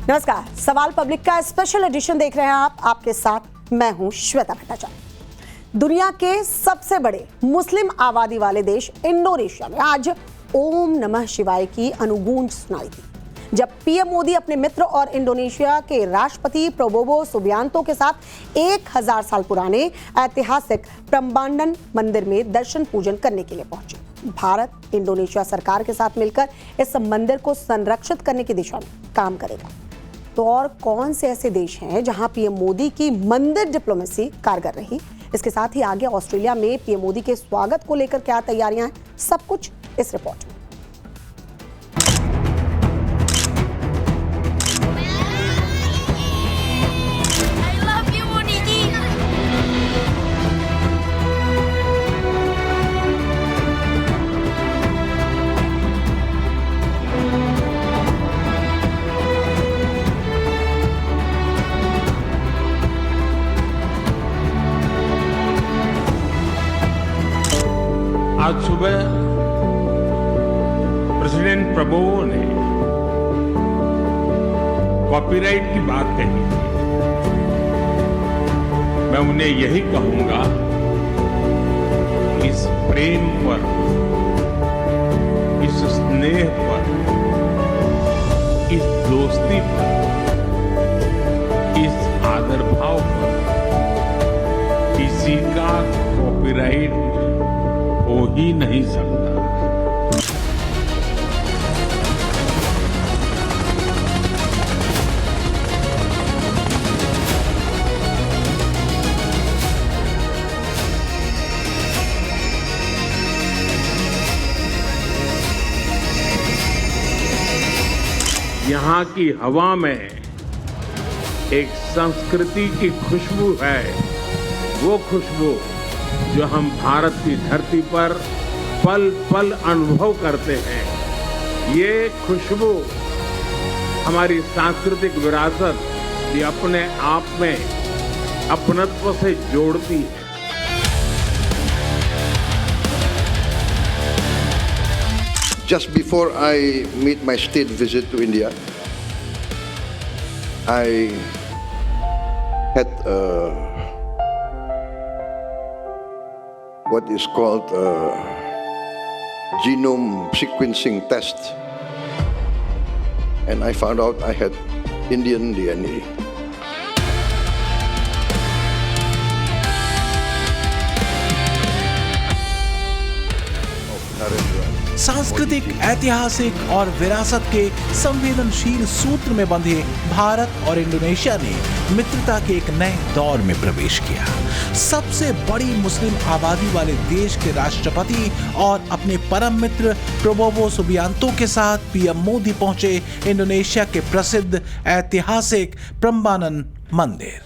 नमस्कार, सवाल पब्लिक का स्पेशल एडिशन देख रहे हैं आप। आपके साथ मैं हूं श्वेता भट्टाचार्य। दुनिया के सबसे बड़े मुस्लिम आबादी वाले देश इंडोनेशिया में आज ओम नमः शिवाय की अनुगूंज सुनाई दी जब पीएम मोदी अपने मित्र और इंडोनेशिया के राष्ट्रपति प्रबोवो सुबियांतो के साथ 1000 साल पुराने ऐतिहासिक प्रम्बानन मंदिर में दर्शन पूजन करने के लिए पहुंचे। भारत इंडोनेशिया सरकार के साथ मिलकर इस मंदिर को संरक्षित करने की दिशा में काम करेगा। तो और कौन से ऐसे देश हैं जहां पीएम मोदी की मंदिर डिप्लोमेसी कारगर रही? इसके साथ ही आगे ऑस्ट्रेलिया में पीएम मोदी के स्वागत को लेकर क्या तैयारियां हैं, सब कुछ इस रिपोर्ट में। आज सुबह प्रेसिडेंट प्रबोवो ने कॉपीराइट की बात कही थी। मैं उन्हें यही कहूंगा, इस प्रेम पर, इस स्नेह पर, इस दोस्ती पर, इस आदर भाव पर किसी का कॉपीराइट हो ही नहीं सकता। यहाँ की हवा में एक संस्कृति की खुशबू है, वो खुशबू जो हम भारत की धरती पर पल पल अनुभव करते हैं। ये खुशबू हमारी सांस्कृतिक विरासत भी अपने आप में अपनत्व से जोड़ती है। Just before I made my state visit to India, I had what is called a genome sequencing test, and I found out I had Indian DNA. सांस्कृतिक, ऐतिहासिक और विरासत के संवेदनशील सूत्र में बंधे भारत और इंडोनेशिया ने मित्रता के एक नए दौर में प्रवेश किया। सबसे बड़ी मुस्लिम आबादी वाले देश के राष्ट्रपति और अपने परम मित्र प्रबोवो सुबियांतो के साथ पीएम मोदी पहुंचे इंडोनेशिया के प्रसिद्ध ऐतिहासिक प्रम्बानन मंदिर।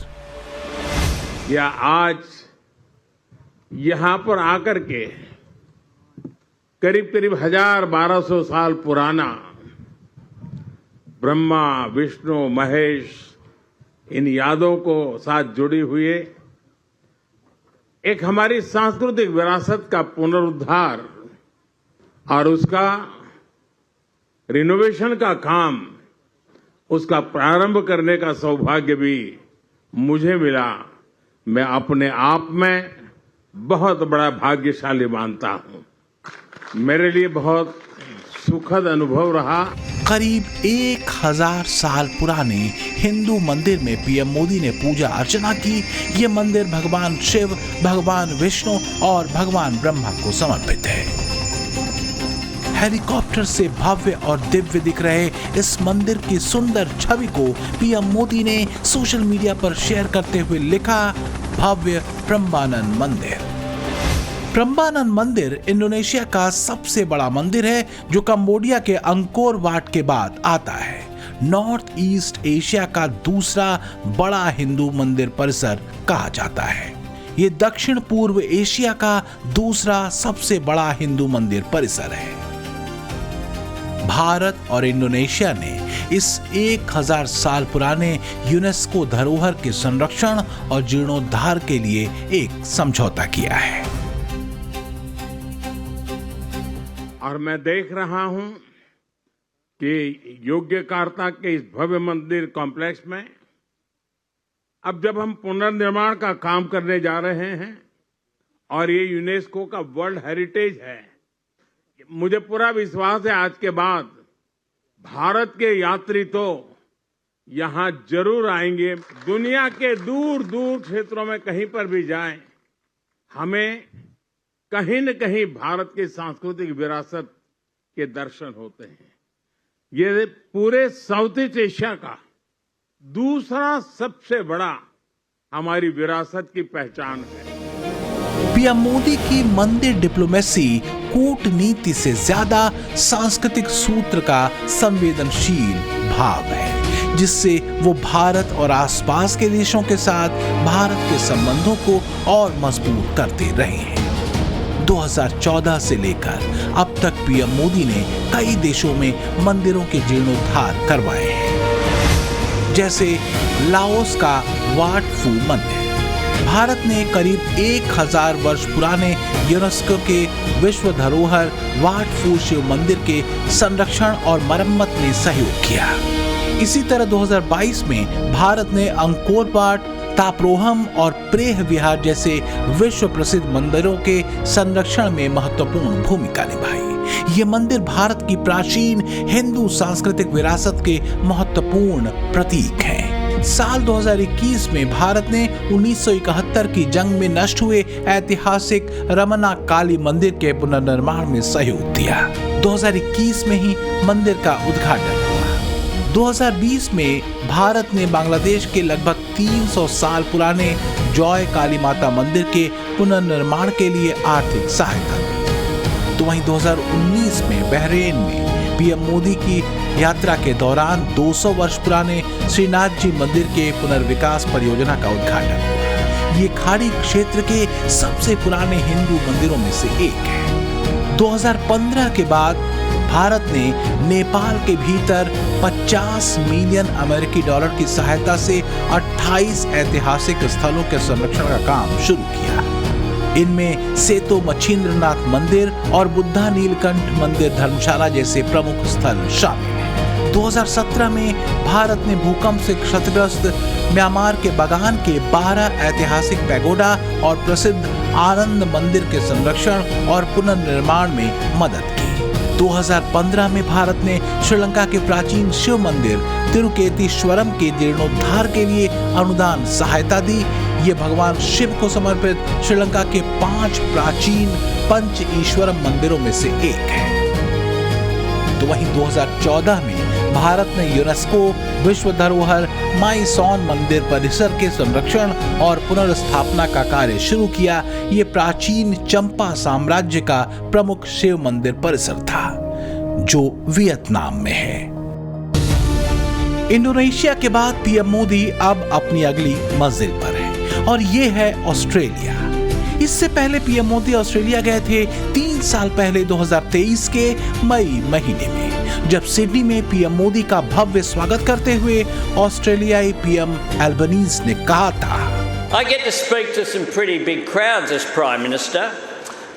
या आज यहां पर आकर के करीब 1200 साल पुराना ब्रह्मा, विष्णु, महेश, इन यादों को साथ जुड़ी हुई एक हमारी सांस्कृतिक विरासत का पुनरुद्धार और उसका रिनोवेशन का काम, उसका प्रारंभ करने का सौभाग्य भी मुझे मिला। मैं अपने आप में बहुत बड़ा भाग्यशाली मानता हूं। मेरे लिए बहुत सुखद अनुभव रहा। करीब 1000 साल पुराने हिंदू मंदिर में पीएम मोदी ने पूजा अर्चना की। ये मंदिर भगवान शिव, भगवान विष्णु और भगवान ब्रह्मा को समर्पित है। हेलीकॉप्टर से भव्य और दिव्य दिख रहे इस मंदिर की सुंदर छवि को पीएम मोदी ने सोशल मीडिया पर शेयर करते हुए लिखा, भव्य प्रम्बानन मंदिर। प्रम्बानन मंदिर इंडोनेशिया का सबसे बड़ा मंदिर है जो कंबोडिया के अंकोर वाट के बाद आता है। नॉर्थ ईस्ट एशिया का दूसरा बड़ा हिंदू मंदिर परिसर कहा जाता है। ये दक्षिण पूर्व एशिया का दूसरा सबसे बड़ा हिंदू मंदिर परिसर है। भारत और इंडोनेशिया ने इस 1000 साल पुराने यूनेस्को धरोहर के संरक्षण और जीर्णोद्धार के लिए एक समझौता किया है। और मैं देख रहा हूं कि योग्यकार्ता के इस भव्य मंदिर कॉम्प्लेक्स में अब जब हम पुनर्निर्माण का काम करने जा रहे हैं और ये यूनेस्को का वर्ल्ड हेरिटेज है, मुझे पूरा विश्वास है आज के बाद भारत के यात्री तो यहाँ जरूर आएंगे। दुनिया के दूर दूर क्षेत्रों में कहीं पर भी जाएं, हमें कहीं न कहीं भारत की सांस्कृतिक विरासत के दर्शन होते हैं। ये पूरे साउथ ईस्ट एशिया का दूसरा सबसे बड़ा हमारी विरासत की पहचान है। पीएम मोदी की मंदिर डिप्लोमेसी कूटनीति से ज्यादा सांस्कृतिक सूत्र का संवेदनशील भाव है, जिससे वो भारत और आसपास के देशों के साथ भारत के संबंधों को और मजबूत करते रहे हैं। 2014 से लेकर अब तक पीएम मोदी ने कई देशों में मंदिरों के जीर्णोद्धार करवाए हैं, जैसे लाओस का वाट फू मंदिर। भारत ने करीब 1000 वर्ष पुराने यूनेस्को के विश्व धरोहर वाट फू शिव मंदिर के संरक्षण और मरम्मत में सहयोग किया। इसी तरह 2022 में भारत ने अंकोर वाट, तापरोहम और प्रेह विहार जैसे विश्व प्रसिद्ध मंदिरों के संरक्षण में महत्वपूर्ण भूमिका निभाई। ये मंदिर भारत की प्राचीन हिंदू सांस्कृतिक विरासत के महत्वपूर्ण प्रतीक हैं। साल 2021 में भारत ने 1971 की जंग में नष्ट हुए ऐतिहासिक रमना काली मंदिर के पुनर्निर्माण में सहयोग दिया। 2021 में ही मंदिर का उद्घाटन हुआ। 2020 में भारत ने बांग्लादेश के लगभग 300 साल पुराने जॉय काली माता मंदिर के पुनर्निर्माण के लिए आर्थिक सहायता दी। तो वहीं 2019 में बहरीन में पीएम मोदी की यात्रा के दौरान 200 वर्ष पुराने श्रीनाथ जी मंदिर के पुनर्विकास परियोजना का उद्घाटन हुआ। ये खाड़ी क्षेत्र के सबसे पुराने हिंदू मंदिरों में से एक है। 2015 के बाद भारत ने नेपाल के भीतर 50 मिलियन अमेरिकी डॉलर की सहायता से 28 ऐतिहासिक स्थलों के संरक्षण का काम शुरू किया। इनमें सेतो मच्छिंद्रनाथ मंदिर और बुद्धा नीलकंठ मंदिर धर्मशाला जैसे प्रमुख स्थल शामिल हैं। 2017 में भारत ने भूकंप से क्षतिग्रस्त म्यांमार के बागान के 12 ऐतिहासिक पैगोडा और प्रसिद्ध आनंद मंदिर के संरक्षण और पुनर्निर्माण में मदद की। 2015 में भारत ने श्रीलंका के प्राचीन शिव मंदिर तिरुकेतीश्वरम के जीर्णोद्धार के लिए अनुदान सहायता दी। ये भगवान शिव को समर्पित श्रीलंका के 5 प्राचीन पंच ईश्वरम मंदिरों में से एक है। तो वहीं 2014 में भारत ने यूनेस्को विश्व धरोहर माईसॉन मंदिर परिसर के संरक्षण और पुनर्स्थापना का कार्य शुरू किया। ये प्राचीन चंपा साम्राज्य का प्रमुख शिव मंदिर परिसर था, जो वियतनाम में है। इंडोनेशिया के बाद पीएम मोदी अब अपनी अगली मंजिल पर है और ये है ऑस्ट्रेलिया। इससे पहले पीएम मोदी ऑस्ट्रेलिया गए थे 3 साल पहले 2023 के मई महीने में, जब सिडनी में पीएम मोदी का भव्य स्वागत करते हुए ऑस्ट्रेलियाई पीएम एल्बनीज ने कहा था, I get to speak to some pretty big crowds as Prime Minister,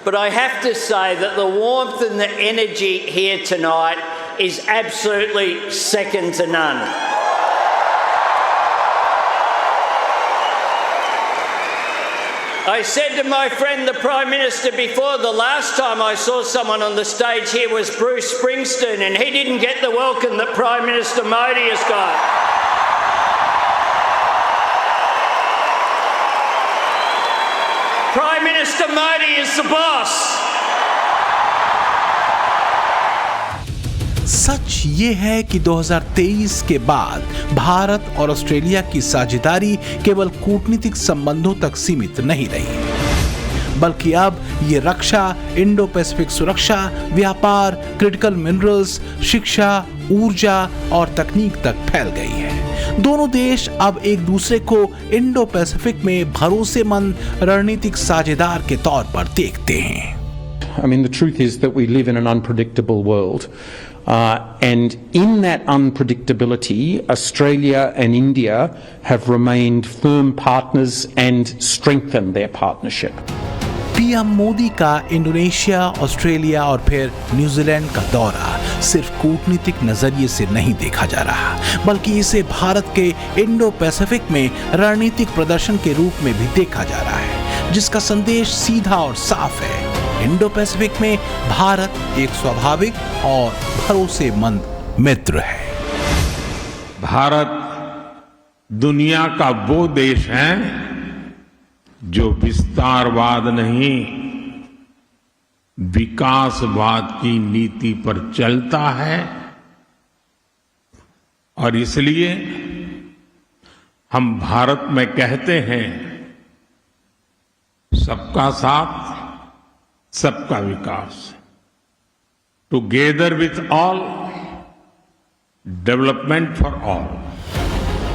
but I have to say that the warmth and the energy here tonight is absolutely second to none. I said to my friend the Prime Minister before, the last time I saw someone on the stage here was Bruce Springsteen, and he didn't get the welcome that Prime Minister Modi has got. Prime Minister Modi is the boss. सच ये है कि 2023 के बाद भारत और Australia की साझेदारी केवल कूटनीतिक संबंधों तक सीमित नहीं रही, बल्कि अब ये रक्षा, इंडो पैसिफिक सुरक्षा, व्यापार, क्रिटिकल मिनरल्स, शिक्षा, ऊर्जा और तकनीक तक फैल गई है। दोनों देश अब एक दूसरे को इंडो पैसिफिक में भरोसेमंद रणनीतिक साझेदार के तौर पर देखते हैं। I mean, the truth is that we live in an unpredictable world. And in that unpredictability, Australia and India have remained firm partners and strengthened their partnership. PM Modi का इंडोनेशिया, ऑस्ट्रेलिया और फिर न्यूजीलैंड का दौरा सिर्फ कूटनीतिक नजरिए से नहीं देखा जा रहा, बल्कि इसे भारत के इंडो पैसिफिक में रणनीतिक प्रदर्शन के रूप में भी देखा जा रहा है, जिसका संदेश सीधा और साफ है। इंडो पैसिफिक में भारत एक स्वाभाविक और भरोसेमंद मित्र है। भारत दुनिया का वो देश है जो विस्तारवाद नहीं, विकासवाद की नीति पर चलता है, और इसलिए हम भारत में कहते हैं सबका साथ सबका विकास, together with all, development for all.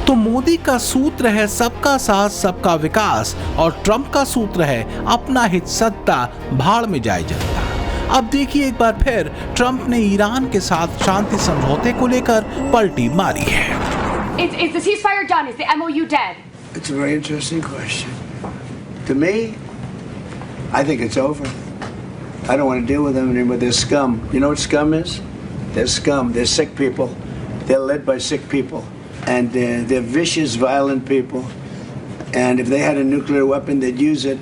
तो मोदी का सूत्र है सबका साथ सबका विकास और ट्रंप का सूत्र है अपना हित सत्ता भाड़ में जाए जनता। अब देखिए एक बार फिर ट्रंप ने ईरान के साथ शांति समझौते को लेकर पलटी मारी है। Is the ceasefire done? Is the MOU dead? It's a very interesting question. To me, I think it's over. I don't want to deal with them anymore. They're scum. You know what scum is? They're scum. They're sick people. They're led by sick people. And they're vicious, violent people. And if they had a nuclear weapon, they'd use it.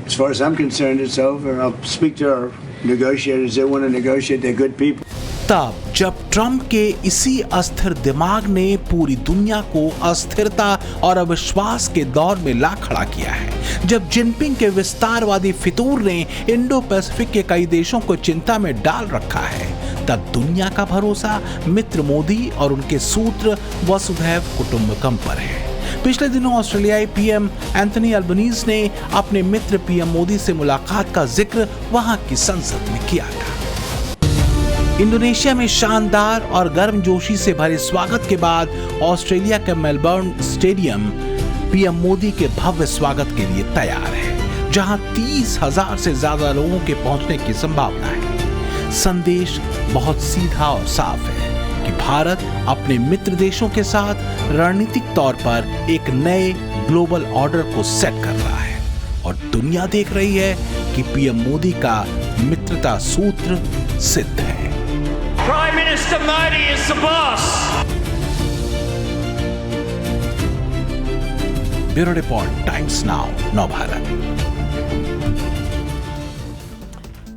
As far as I'm concerned, it's over. I'll speak to our negotiators. They want to negotiate. They're good people. तब जब Trump के इसी अस्थिर दिमाग ने पूरी दुनिया को अस्थिरता और अविश्वास के दौर में ला खड़ा किया है, जब जिनपिंग के विस्तारवादी फितूर ने इंडो पैसिफिक के कई देशों को चिंता में डाल रखा है, तब दुनिया का भरोसा मित्र मोदी और उनके सूत्र वसुधैव कुटुंबकम पर है। पिछले दिनों ऑस्ट्रेलियाई पीएम एंथनी अल्बनीज ने अपने मित्र पीएम मोदी से मुलाकात का जिक्र वहां की संसद में किया था। इंडोनेशिया में शानदार और गर्मजोशी से भरे स्वागत के बाद ऑस्ट्रेलिया का मेलबर्न स्टेडियम पीएम मोदी के भव्य स्वागत के लिए तैयार है, जहां 30,000 से ज्यादा लोगों के पहुंचने की संभावना है। संदेश बहुत सीधा और साफ है कि भारत अपने मित्र देशों के साथ रणनीतिक तौर पर एक नए ग्लोबल ऑर्डर को सेट कर रहा है, और दुनिया देख रही है कि पीएम मोदी का मित्रता सूत्र सिद्ध है। Prime Minister Modi is the boss. Bureau report, times now, Navbharat.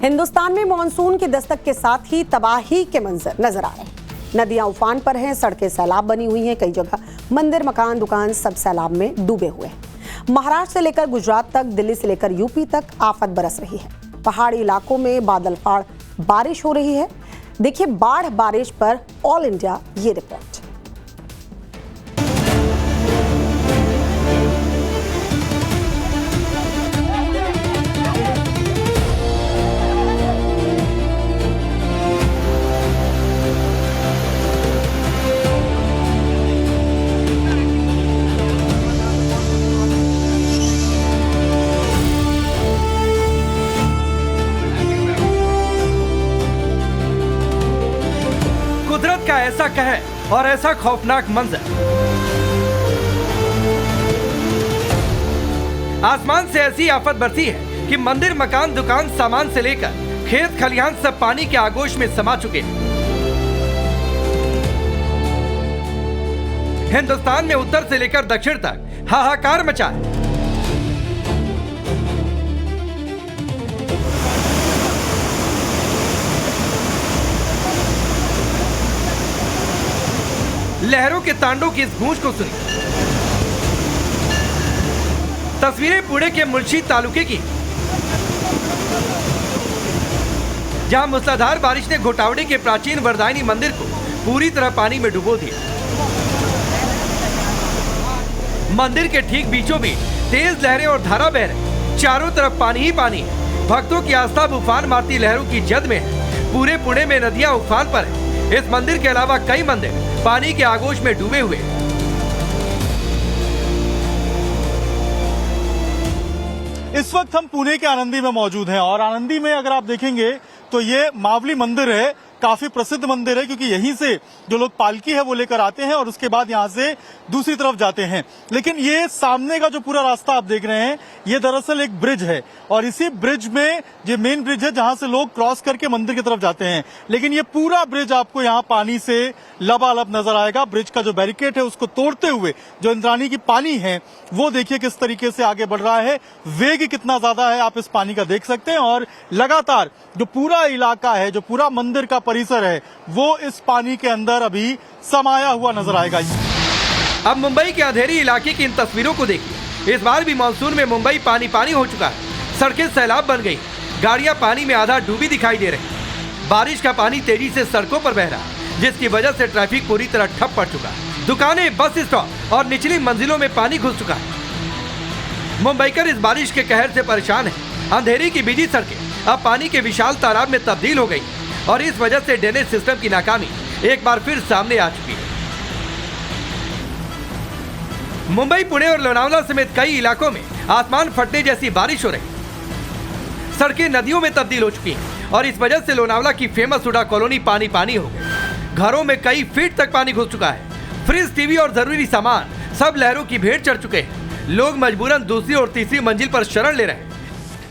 Hindustan में मॉनसून की दस्तक के साथ ही तबाही के मंजर नजर आ रहे हैं। नदियां उफान पर हैं, सड़कें सैलाब बनी हुई हैं, कई जगह मंदिर, मकान, दुकान सब सैलाब में डूबे हुए हैं। महाराष्ट्र से लेकर गुजरात तक, दिल्ली से लेकर यूपी तक आफत बरस रही है। पहाड़ी इलाकों में बादल फाड़ बारिश हो रही है। देखिए बाढ़ बारिश पर ऑल इंडिया ये रिपोर्ट। कुदरत का ऐसा कहर और ऐसा खौफनाक मंजर। आसमान से ऐसी आफत बरसी है कि मंदिर, मकान, दुकान, सामान से लेकर खेत खलिहान सब पानी के आगोश में समा चुके हैं। हिंदुस्तान में उत्तर से लेकर दक्षिण तक हाहाकार मचा है। लहरों के तांडव की इस गूंज को सुनिए। तस्वीरें पुणे के मुल्शी तालुके की, जहां मूसलाधार बारिश ने घोटावड़े के प्राचीन वरदायनी मंदिर को पूरी तरह पानी में डुबो दिया। मंदिर के ठीक बीचों बीच तेज लहरें और धारा बह रही, चारों तरफ पानी ही पानी है। भक्तों की आस्था उफान मारती लहरों की जद में है। पूरे पुणे में नदियां उफान पर है। इस मंदिर के अलावा कई मंदिर पानी के आगोश में डूबे हुए हैं। इस वक्त हम पुणे के आनंदी में मौजूद हैं, और आनंदी में अगर आप देखेंगे तो ये मावली मंदिर है काफी प्रसिद्ध मंदिर है, क्योंकि यहीं से जो लोग पालकी है वो लेकर आते हैं और उसके बाद यहाँ से दूसरी तरफ जाते हैं। लेकिन ये सामने का जो पूरा रास्ता आप देख रहे हैं, ये दरअसल एक ब्रिज है और इसी ब्रिज में ये मेन ब्रिज है जहां से लोग क्रॉस करके मंदिर की तरफ जाते हैं। लेकिन ये पूरा ब्रिज आपको यहाँ पानी से लबालब नजर आएगा। ब्रिज का जो बैरिकेड है उसको तोड़ते हुए जो इंद्राणी की पानी है वो देखिए किस तरीके से आगे बढ़ रहा है, वेग कितना ज्यादा है आप इस पानी का देख सकते हैं। और लगातार जो पूरा इलाका है, जो पूरा मंदिर का परिसर है, वो इस पानी के अंदर अभी समाया हुआ नजर आएगा। अब मुंबई के अंधेरी इलाके की इन तस्वीरों को देखिए। इस बार भी मानसून में मुंबई पानी पानी हो चुका है। सड़कें सैलाब बन गई, गाड़ियां पानी में आधा डूबी दिखाई दे रही। बारिश का पानी तेजी से सड़कों पर बह रहा है, जिसकी वजह से ट्रैफिक पूरी तरह ठप पड़ चुका है। दुकानें, बस स्टॉप और निचली मंजिलों में पानी घुस चुका है। मुंबईकर इस बारिश के कहर से परेशान है। अंधेरी की बिजी सड़कें अब पानी के विशाल तालाब में तब्दील हो गई और इस वजह से ड्रेनेज सिस्टम की नाकामी एक बार फिर सामने आ चुकी है। मुंबई, पुणे और लोनावला समेत कई इलाकों में आसमान फटने जैसी बारिश हो रही। सड़कें नदियों में तब्दील हो चुकी हैं और इस वजह से लोनावला की फेमस हुडा कॉलोनी पानी पानी हो गई। घरों में कई फीट तक पानी घुस चुका है। फ्रिज, टीवी और जरूरी सामान सब लहरों की भेंट चढ़ चुके हैं। लोग मजबूरन दूसरी और तीसरी मंजिल पर शरण ले रहे हैं।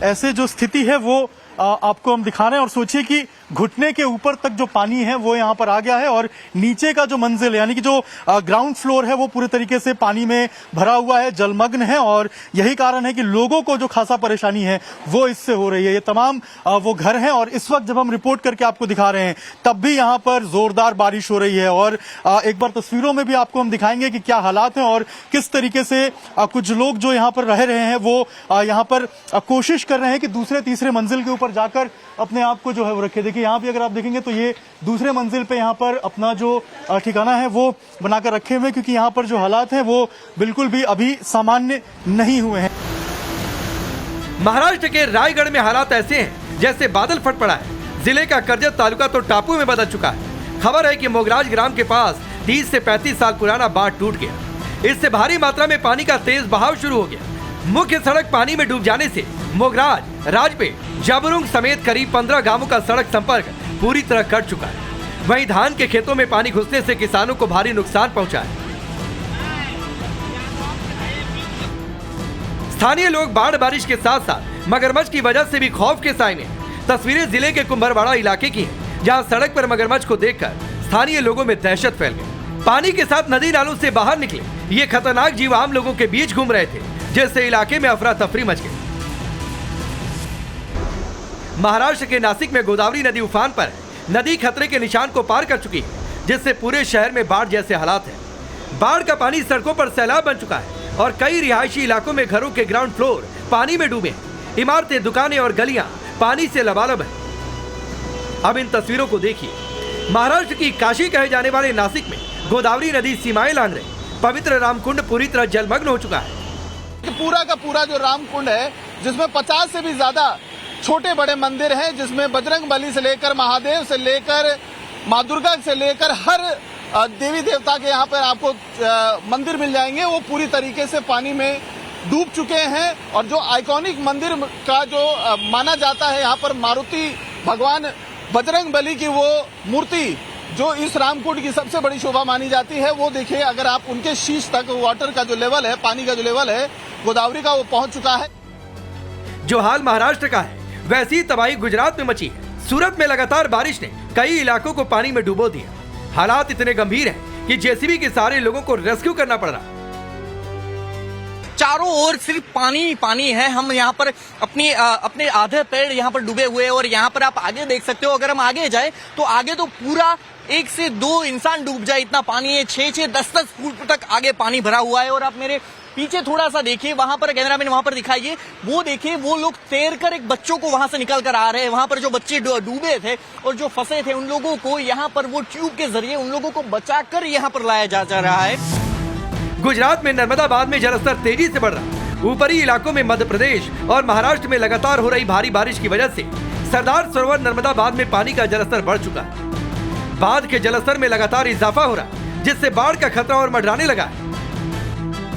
ऐसे जो स्थिति है वो आपको हम दिखा रहे हैं और सोचिए कि घुटने के ऊपर तक जो पानी है वो यहाँ पर आ गया है और नीचे का जो मंजिल है यानी कि जो ग्राउंड फ्लोर है वो पूरी तरीके से पानी में भरा हुआ है, जलमग्न है। और यही कारण है कि लोगों को जो खासा परेशानी है वो इससे हो रही है। ये तमाम वो घर हैं और इस वक्त जब हम रिपोर्ट करके आपको दिखा रहे हैं तब भी यहाँ पर जोरदार बारिश हो रही है। और एक बार तस्वीरों में भी आपको हम दिखाएंगे कि क्या हालात हैं और किस तरीके से कुछ लोग जो यहाँ पर रह रहे हैं वो यहाँ पर कोशिश कर रहे हैं कि दूसरे तीसरे मंजिल के ऊपर जाकर अपने आप को जो है वो रखे। देखिए यहाँ भी अगर आप देखेंगे तो ये दूसरे मंजिल पे यहाँ पर अपना जो ठिकाना है वो बनाकर रखे हुए, क्योंकि यहाँ पर जो हालात हैं वो बिल्कुल भी अभी सामान्य नहीं हुए हैं। महाराष्ट्र के रायगढ़ में हालात ऐसे हैं जैसे बादल फट पड़ा है। जिले का करजत तालुका तो टापू में बदल चुका है। खबर है कि मोगराज ग्राम के पास 30 से 35 साल पुराना बांध टूट गया। इससे भारी मात्रा में पानी का तेज बहाव शुरू हो गया। मुख्य सड़क पानी में डूब जाने से मोगराज, राजपेट, जाबरुंग समेत करीब 15 गांवों का सड़क संपर्क पूरी तरह कट चुका है। वहीं धान के खेतों में पानी घुसने से किसानों को भारी नुकसान पहुंचा है। स्थानीय लोग बाढ़ बारिश के साथ साथ मगरमच्छ की वजह से भी खौफ के साए में। तस्वीरें जिले के कुंभरवाड़ा इलाके की हैं, जहां सड़क पर मगरमच्छ को देखकर स्थानीय लोगों में दहशत फैल गई। पानी के साथ नदी नालों से बाहर निकले ये खतरनाक जीव आम लोगों के बीच घूम रहे थे, जिससे इलाके में अफरा तफरी मच गई। महाराष्ट्र के नासिक में गोदावरी नदी उफान पर है। नदी खतरे के निशान को पार कर चुकी है, जिससे पूरे शहर में बाढ़ जैसे हालात हैं। बाढ़ का पानी सड़कों पर सैलाब बन चुका है और कई रिहायशी इलाकों में घरों के ग्राउंड फ्लोर पानी में डूबे हैं। इमारतें, दुकानें और गलियां पानी से लबालब हैं। अब इन तस्वीरों को देखिए। महाराष्ट्र की काशी कहे जाने वाले नासिक में गोदावरी नदी सीमाएं लांघ रही। पवित्र रामकुंड पूरी तरह जलमग्न हो चुका है। पूरा का पूरा जो रामकुंड है, जिसमें 50 से भी ज्यादा छोटे बड़े मंदिर हैं, जिसमें बजरंग बली से लेकर महादेव से लेकर माँ दुर्गा से लेकर हर देवी देवता के यहाँ पर आपको मंदिर मिल जाएंगे, वो पूरी तरीके से पानी में डूब चुके हैं। और जो आइकॉनिक मंदिर का जो माना जाता है यहाँ पर मारुति भगवान बजरंग बली की वो मूर्ति जो इस रामकुंड की सबसे बड़ी शोभा मानी जाती है, वो देखिए अगर आप उनके शीश तक वाटर का जो लेवल है, पानी का जो लेवल है गोदावरी का, वो पहुंच चुका है। जो हाल महाराष्ट्र का है वैसी तबाही गुजरात में मची है। सूरत में लगातार बारिश ने कई इलाकों को पानी में डुबो दिया। हालात इतने गंभीर हैं कि जेसीबी के सहारे लोगों को रेस्क्यू करना पड़ रहा। चारों ओर सिर्फ पानी ही पानी है। हम यहाँ पर अपने आधे पैर यहाँ पर डूबे हुए हैं और यहाँ पर आप आगे देख सकते हो। अगर हम आगे जाए तो आगे तो पूरा 1 से 2 इंसान डूब जाए इतना पानी है। 6-6, 10-10 फुट तक आगे पानी भरा हुआ है। और आप मेरे पीछे थोड़ा सा देखिए, वहां पर कैमरामैन वहां पर दिखाइए, वो देखिए वो लोग तैरकर एक बच्चों को वहां से निकल कर आ रहे हैं। वहां पर जो बच्चे डूबे थे और जो फंसे थे उन लोगों को यहाँ पर वो ट्यूब के जरिए उन लोगों को बचाकर यहाँ पर लाया जा रहा है। गुजरात में नर्मदाबाद में जलस्तर तेजी से बढ़ रहा। ऊपरी इलाकों में मध्य प्रदेश और महाराष्ट्र में लगातार हो रही भारी बारिश की वजह से सरदार सरोवर नर्मदाबाद में पानी का जलस्तर बढ़ चुका है। बांध के जलस्तर में लगातार इजाफा हो रहा, जिससे बाढ़ का खतरा और मंडराने लगा है।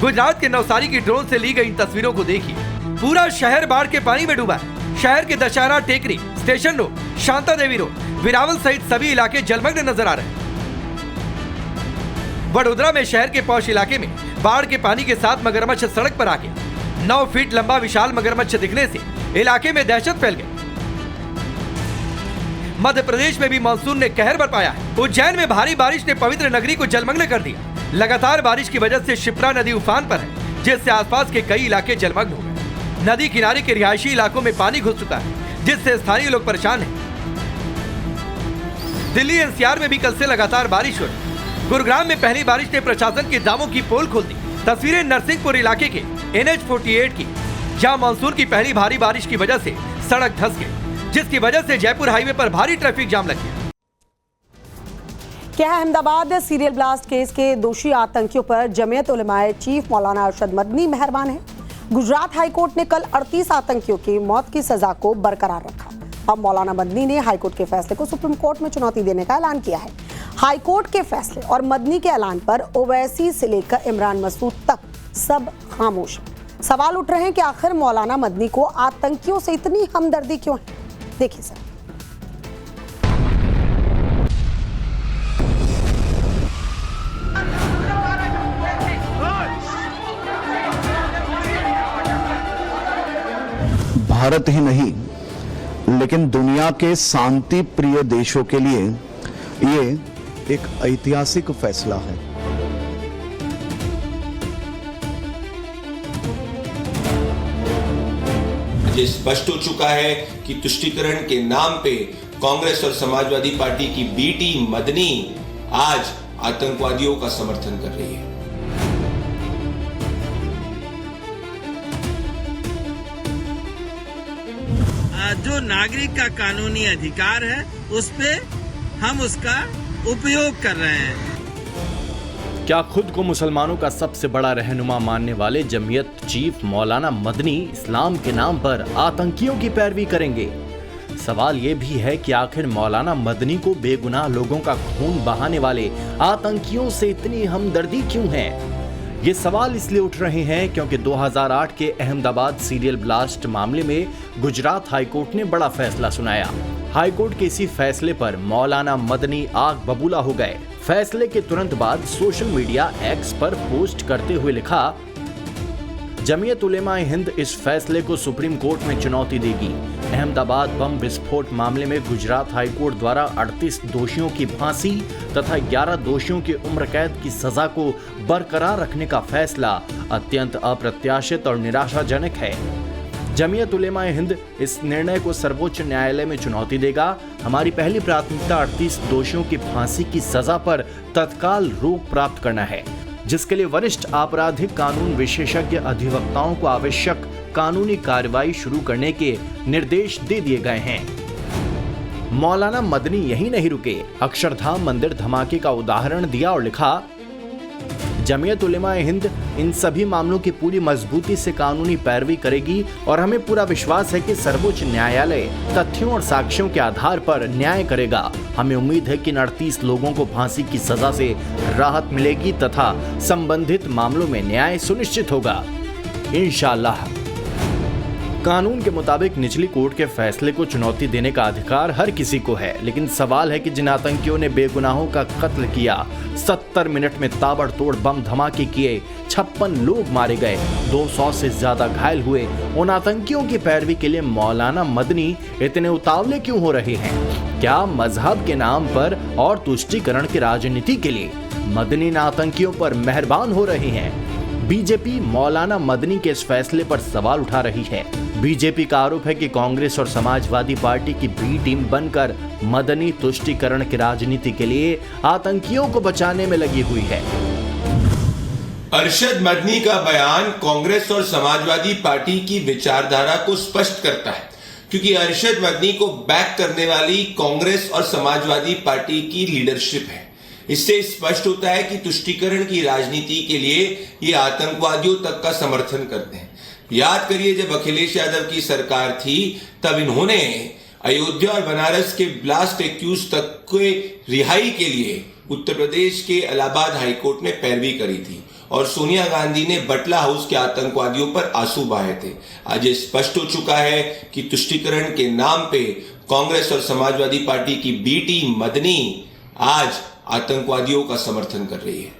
गुजरात के नवसारी की ड्रोन से ली गई तस्वीरों को देखिए। पूरा शहर बाढ़ के पानी में डूबा है। शहर के दशहरा टेकरी, स्टेशन रोड, शांता देवी रोड, वेरावल सहित सभी इलाके जलमग्न नजर आ रहे हैं। वडोदरा में शहर के पौष इलाके में बाढ़ के पानी के साथ मगरमच्छ सड़क पर आ गया। 9 फीट लंबा विशाल मगरमच्छ दिखने से इलाके में दहशत फैल गई। मध्य प्रदेश में भी मानसून ने कहर बरपाया है। उज्जैन में भारी बारिश ने पवित्र नगरी को जलमग्न कर दिया। लगातार बारिश की वजह से शिप्रा नदी उफान पर है, जिससे आसपास के कई इलाके जलमग्न हो गए। नदी किनारे के रिहायशी इलाकों में पानी घुस चुका है, जिससे स्थानीय लोग परेशान हैं। दिल्ली एनसीआर में भी कल से लगातार बारिश हो रही। गुरुग्राम में पहली बारिश ने प्रशासन के दावों की पोल खोल दी। तस्वीरें नरसिंहपुर इलाके के NH 48 की, जहां मानसून की पहली भारी बारिश की वजह से सड़क धंस गई, जिसकी वजह से जयपुर हाईवे पर भारी ट्रैफिक जाम लग गया। क्या अहमदाबाद सीरियल ब्लास्ट केस के दोषी आतंकियों पर जमीयत उलमाए चीफ मौलाना अरशद मदनी मेहरबान है। गुजरात हाईकोर्ट ने कल 38 आतंकियों की मौत की सजा को बरकरार रखा। अब मौलाना मदनी ने हाईकोर्ट के फैसले को सुप्रीम कोर्ट में चुनौती देने का ऐलान किया है। हाईकोर्ट के फैसले और मदनी के ऐलान पर ओवैसी से लेकर इमरान मसूद तक सब खामोश हैं। सवाल उठ रहे हैं कि आखिर मौलाना मदनी को आतंकियों से इतनी हमदर्दी क्यों है। देखिए सर। भारत ही नहीं लेकिन दुनिया के शांति प्रिय देशों के लिए ये एक ऐतिहासिक फैसला है। मुझे स्पष्ट हो चुका है कि तुष्टीकरण के नाम पे कांग्रेस और समाजवादी पार्टी की बी टीम मदनी आज आतंकवादियों का समर्थन कर रही है। जो नागरिक का कानूनी अधिकार है उस पे हम उसका उपयोग कर रहे हैं। क्या खुद को मुसलमानों का सबसे बड़ा रहनुमा मानने वाले जमीयत चीफ मौलाना मदनी इस्लाम के नाम पर आतंकियों की पैरवी करेंगे? सवाल ये भी है कि आखिर मौलाना मदनी को बेगुनाह लोगों का खून बहाने वाले आतंकियों से इतनी हमदर्दी क्यों है? ये सवाल इसलिए उठ रहे हैं क्योंकि 2008 के अहमदाबाद सीरियल ब्लास्ट मामले में गुजरात हाईकोर्ट ने बड़ा फैसला सुनाया। हाईकोर्ट के इसी फैसले पर मौलाना मदनी आग बबूला हो गए। फैसले के तुरंत बाद सोशल मीडिया एक्स पर पोस्ट करते हुए लिखा, जमीयत उलेमाए हिंद इस फैसले को सुप्रीम कोर्ट में चुनौती देगी। अहमदाबाद बम विस्फोट मामले में गुजरात हाईकोर्ट द्वारा 38 दोषियों की फांसी तथा 11 दोषियों की उम्र कैद की सजा को बरकरार रखने का फैसला अत्यंत अप्रत्याशित और निराशाजनक है। जमीयत उलेमाए हिंद इस निर्णय को सर्वोच्च न्यायालय में चुनौती देगा। हमारी पहली प्राथमिकता 38 दोषियों की फांसी की सजा पर तत्काल रोक प्राप्त करना है, जिसके लिए वरिष्ठ आपराधिक कानून विशेषज्ञ अधिवक्ताओं को आवश्यक कानूनी कार्रवाई शुरू करने के निर्देश दे दिए गए हैं। मौलाना मदनी यहीं नहीं रुके, अक्षरधाम मंदिर धमाके का उदाहरण दिया और लिखा, जमीयत उलेमाए हिंद इन सभी मामलों की पूरी मजबूती से कानूनी पैरवी करेगी और हमें पूरा विश्वास है कि सर्वोच्च न्यायालय तथ्यों और साक्ष्यों के आधार पर न्याय करेगा। हमें उम्मीद है कि इन 38 लोगों को फांसी की सजा से राहत मिलेगी तथा संबंधित मामलों में न्याय सुनिश्चित होगा, इंशाअल्लाह। कानून के मुताबिक निचली कोर्ट के फैसले को चुनौती देने का अधिकार हर किसी को है, लेकिन सवाल है कि जिन आतंकियों ने बेगुनाहों का कत्ल किया, 70 मिनट में ताबड़तोड़ बम धमाके किए, 56 लोग मारे गए, 200 से ज्यादा घायल हुए, उन आतंकियों की पैरवी के लिए मौलाना मदनी इतने उतावले क्यों हो रहे हैं? क्या मजहब के नाम पर और तुष्टीकरण की राजनीति के लिए मदनी इन आतंकियों पर मेहरबान हो रहे हैं? बीजेपी मौलाना मदनी के इस फैसले पर सवाल उठा रही है। बीजेपी का आरोप है कि कांग्रेस और समाजवादी पार्टी की बी टीम बनकर मदनी तुष्टीकरण की राजनीति के लिए आतंकियों को बचाने में लगी हुई है। अरशद मदनी का बयान कांग्रेस और समाजवादी पार्टी की विचारधारा को स्पष्ट करता है, क्योंकि अरशद मदनी को बैक करने वाली कांग्रेस और समाजवादी पार्टी की लीडरशिप है। इससे स्पष्ट होता है कि तुष्टीकरण की राजनीति के लिए ये आतंकवादियों तक का समर्थन करते हैं। याद करिए, जब अखिलेश यादव की सरकार थी तब इन्होंने अयोध्या और बनारस के ब्लास्ट एक्यूज तक के रिहाई के लिए उत्तर प्रदेश के इलाहाबाद हाईकोर्ट में पैरवी करी थी और सोनिया गांधी ने बटला हाउस के आतंकवादियों पर आंसू बहाए थे। आज ये स्पष्ट हो चुका है कि तुष्टीकरण के नाम पे कांग्रेस और समाजवादी पार्टी की बी टीम मदनी आज आतंकवादियों का समर्थन कर रही है।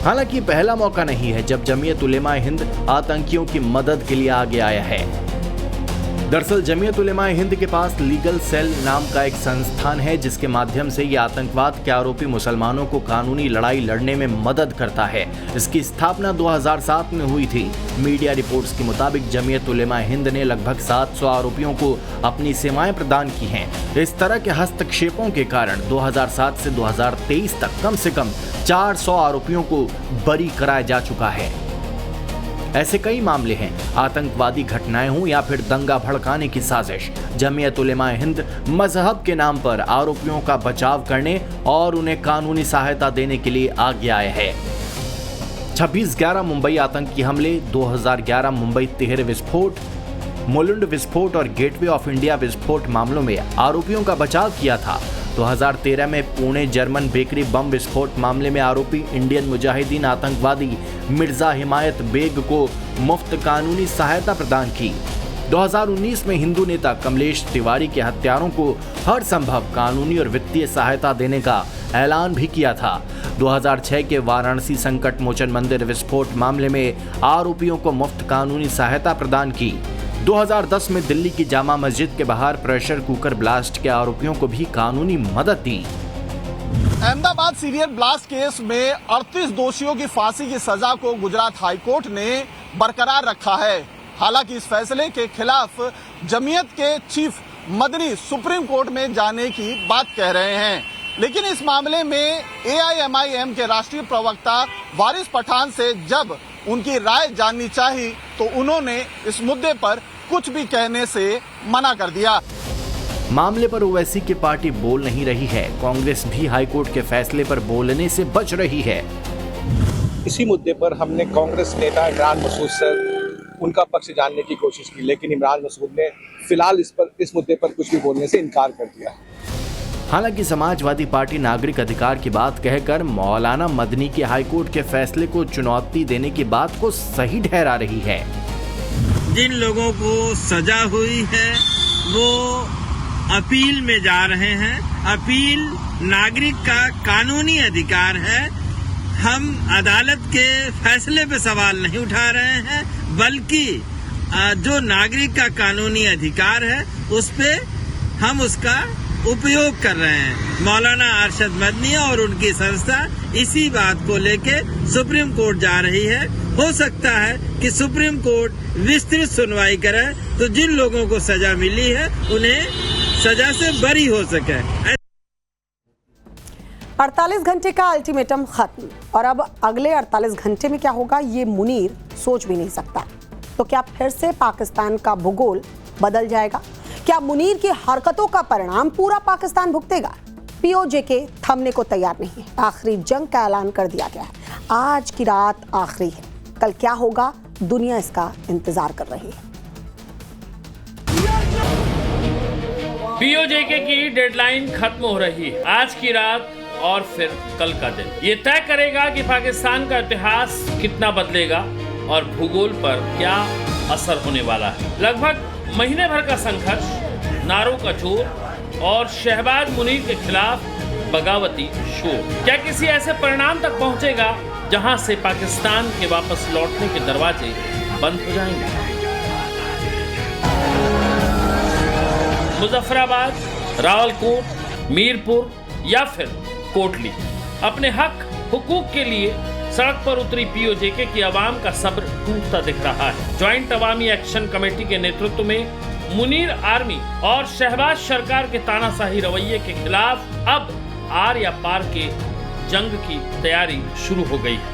हालांकि पहला मौका नहीं है जब जमीयत उलेमा हिंद आतंकियों की मदद के लिए आगे आया है। दरअसल जमीयत उलेमा हिंद के पास लीगल सेल नाम का एक संस्थान है जिसके माध्यम से ये आतंकवाद के आरोपी मुसलमानों को कानूनी लड़ाई लड़ने में मदद करता है। इसकी स्थापना 2007 में हुई थी। मीडिया रिपोर्ट्स के मुताबिक जमीयत उलेमा हिंद ने लगभग 700 आरोपियों को अपनी सेवाएं प्रदान की हैं। इस तरह के हस्तक्षेपों के कारण 2007 से 2023 तक कम से कम 400 आरोपियों को बरी कराया जा चुका है। ऐसे कई मामले हैं, आतंकवादी घटनाएं हों या फिर दंगा भड़काने की साजिश, जमीयत उलेमा हिंद मजहब के नाम पर आरोपियों का बचाव करने और उन्हें कानूनी सहायता देने के लिए आगे आए हैं। 26/11 मुंबई आतंकी हमले, 2011 मुंबई तिहरे विस्फोट, मुलुंड विस्फोट और गेटवे ऑफ इंडिया विस्फोट मामलों में आरोपियों का बचाव किया था। 2013 में पुणे जर्मन बेकरी बम विस्फोट मामले में आरोपी इंडियन मुजाहिदीन आतंकवादी मिर्जा हिमायत बेग को मुफ्त कानूनी सहायता प्रदान की। 2019 में हिंदू नेता कमलेश तिवारी के हत्यारों को हर संभव कानूनी और वित्तीय सहायता देने का ऐलान भी किया था। 2006 के वाराणसी संकट मोचन मंदिर विस्फोट मामले में आरोपियों को मुफ्त कानूनी सहायता प्रदान की। 2010 में दिल्ली की जामा मस्जिद के बाहर प्रेशर कुकर ब्लास्ट के आरोपियों को भी कानूनी मदद दी। अहमदाबाद सीरियल ब्लास्ट केस में 38 दोषियों की फांसी की सजा को गुजरात हाईकोर्ट ने बरकरार रखा है। हालांकि इस फैसले के खिलाफ जमीयत के चीफ मदनी सुप्रीम कोर्ट में जाने की बात कह रहे हैं, लेकिन इस मामले में AIMIM के राष्ट्रीय प्रवक्ता वारिस पठान से जब उनकी राय जाननी चाहिए तो उन्होंने इस मुद्दे पर कुछ भी कहने से मना कर दिया। मामले पर ओवैसी की पार्टी बोल नहीं रही है। कांग्रेस भी हाईकोर्ट के फैसले पर बोलने से बच रही है। इसी मुद्दे पर हमने कांग्रेस नेता इमरान मसूद से उनका पक्ष जानने की कोशिश की, लेकिन इमरान मसूद ने फिलहाल इस मुद्दे पर कुछ भी बोलने से इनकार कर दिया। हालांकि समाजवादी पार्टी नागरिक अधिकार की बात कहकर मौलाना मदनी के हाईकोर्ट के फैसले को चुनौती देने की बात को सही ठहरा रही है। जिन लोगों को सजा हुई है वो अपील में जा रहे हैं। अपील नागरिक का कानूनी अधिकार है। हम अदालत के फैसले पे सवाल नहीं उठा रहे हैं, बल्कि जो नागरिक का कानूनी अधिकार है उस पे हम उसका उपयोग कर रहे हैं। मौलाना अरशद मदनी और उनकी संस्था इसी बात को लेके सुप्रीम कोर्ट जा रही है। हो सकता है कि सुप्रीम कोर्ट विस्तृत सुनवाई करे तो जिन लोगों को सजा मिली है उन्हें सजा से बरी हो सके। 48 घंटे का अल्टीमेटम खत्म और अब अगले 48 घंटे में क्या होगा ये मुनीर सोच भी नहीं सकता। तो क्या फिर से पाकिस्तान का भूगोल बदल जाएगा? क्या मुनीर की हरकतों का परिणाम पूरा पाकिस्तान भुगतेगा? POJ के थमने को तैयार नहीं है। आखिरी जंग का ऐलान कर दिया गया है। आज की रात आखिरी है। कल क्या होगा दुनिया इसका इंतजार कर रही है। POJ की डेडलाइन खत्म हो रही है। आज की रात और फिर कल का दिन ये तय करेगा कि पाकिस्तान का इतिहास कितना बदलेगा और भूगोल पर क्या असर होने वाला है। लगभग महीने भर का संघर्ष, नारों का जोर और शहबाज मुनीर के खिलाफ बगावती शोर क्या किसी ऐसे परिणाम तक पहुंचेगा जहां से पाकिस्तान के वापस लौटने के दरवाजे बंद हो जाएंगे? मुजफ्फराबाद, रावलकोट, मीरपुर या फिर कोटली अपने हक हुकूक के लिए सड़क पर उतरी POJ की आवाम का सब्र टूटता दिख रहा है। ज्वाइंट अवामी एक्शन कमेटी के नेतृत्व में मुनीर आर्मी और शहबाज सरकार के तानाशाही रवैये के खिलाफ अब आर या पार के जंग की तैयारी शुरू हो गई है।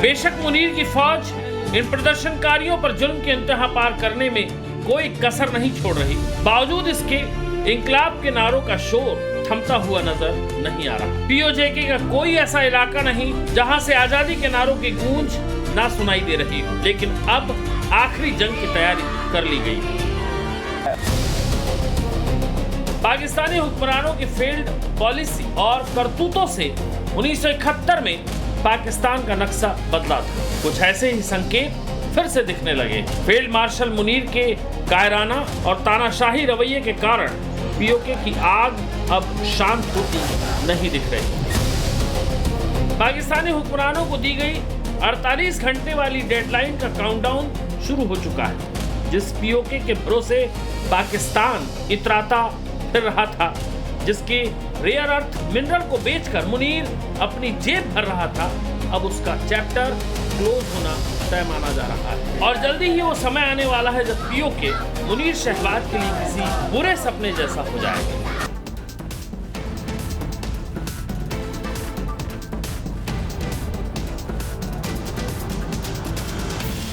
बेशक मुनीर की फौज इन प्रदर्शनकारियों पर जुल्म के इंतहा पार करने में कोई कसर नहीं छोड़ रही। बावजूद इसके इंकलाब के नारों का शोर थमता हुआ नजर नहीं आ रहा। POJ का कोई ऐसा इलाका नहीं जहां से आजादी के नारों की गूंज ना सुनाई दे रही हो, लेकिन अब आखिरी जंग की तैयारी कर ली गई है। पाकिस्तानी हुक्मरानों की फेल्ड पॉलिसी और करतूतों से 1971 में पाकिस्तान का नक्शा बदला था। कुछ ऐसे ही संकेत फिर से दिखने लगे। फील्ड मार्शल मुनीर के कायराना और तानाशाही रवैये के कारण पीओके की आग अब शांत होती नहीं दिख रही। पाकिस्तानी हुक्मरानों को दी गई 48 घंटे वाली डेडलाइन का काउंटडाउन शुरू हो चुका है। जिस पीओके के भरोसे पाकिस्तान इतराता फिर रहा था, जिसके रेयर अर्थ मिनरल को बेचकर मुनीर अपनी जेब भर रहा था, अब उसका चैप्टर क्लोज होना तय माना जा रहा है। और जल्दी ही वो समय आने वाला है जब पीओके मुनीर शहबाज के लिए किसी बुरे सपने जैसा हो जाएगा।